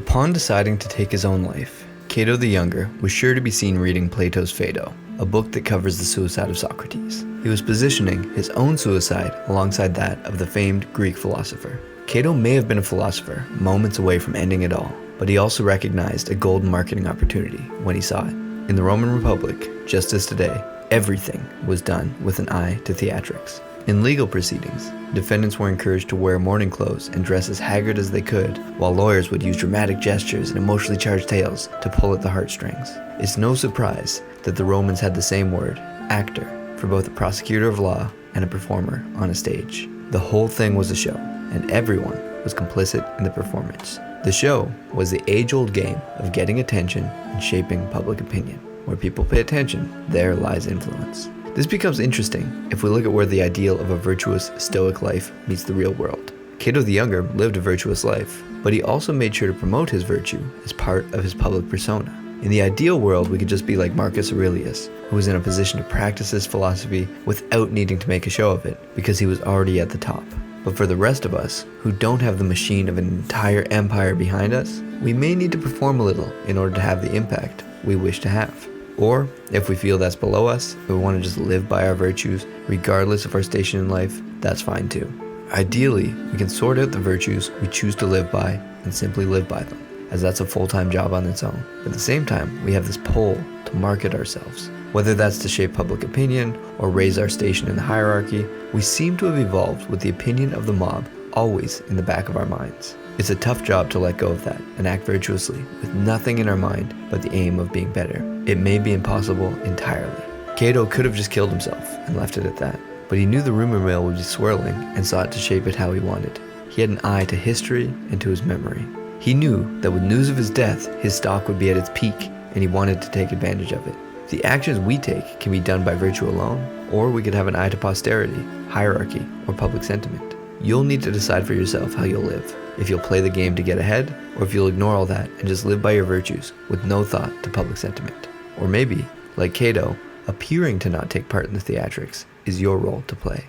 Upon deciding to take his own life, Cato the Younger was sure to be seen reading Plato's Phaedo, a book that covers the suicide of Socrates. He was positioning his own suicide alongside that of the famed Greek philosopher. Cato may have been a philosopher moments away from ending it all, but he also recognized a golden marketing opportunity when he saw it. In the Roman Republic, just as today, everything was done with an eye to theatrics. In legal proceedings, defendants were encouraged to wear mourning clothes and dress as haggard as they could, while lawyers would use dramatic gestures and emotionally charged tales to pull at the heartstrings. It's no surprise that the Romans had the same word, actor, for both a prosecutor of law and a performer on a stage. The whole thing was a show, and everyone was complicit in the performance. The show was the age-old game of getting attention and shaping public opinion. Where people pay attention, there lies influence. This becomes interesting if we look at where the ideal of a virtuous Stoic life meets the real world. Cato the Younger lived a virtuous life, but he also made sure to promote his virtue as part of his public persona. In the ideal world, we could just be like Marcus Aurelius, who was in a position to practice his philosophy without needing to make a show of it, because he was already at the top. But for the rest of us, who don't have the machine of an entire empire behind us, we may need to perform a little in order to have the impact we wish to have. Or, if we feel that's below us, and we want to just live by our virtues, regardless of our station in life, that's fine too. Ideally, we can sort out the virtues we choose to live by and simply live by them, as that's a full-time job on its own. But at the same time, we have this pull to market ourselves. Whether that's to shape public opinion or raise our station in the hierarchy, we seem to have evolved with the opinion of the mob always in the back of our minds. It's a tough job to let go of that and act virtuously with nothing in our mind but the aim of being better. It may be impossible entirely. Cato could have just killed himself and left it at that, but he knew the rumor mill would be swirling and sought to shape it how he wanted. He had an eye to history and to his memory. He knew that with news of his death, his stock would be at its peak, and he wanted to take advantage of it. The actions we take can be done by virtue alone, or we could have an eye to posterity, hierarchy, or public sentiment. You'll need to decide for yourself how you'll live. If you'll play the game to get ahead, or if you'll ignore all that and just live by your virtues with no thought to public sentiment. Or maybe, like Cato, appearing to not take part in the theatrics is your role to play.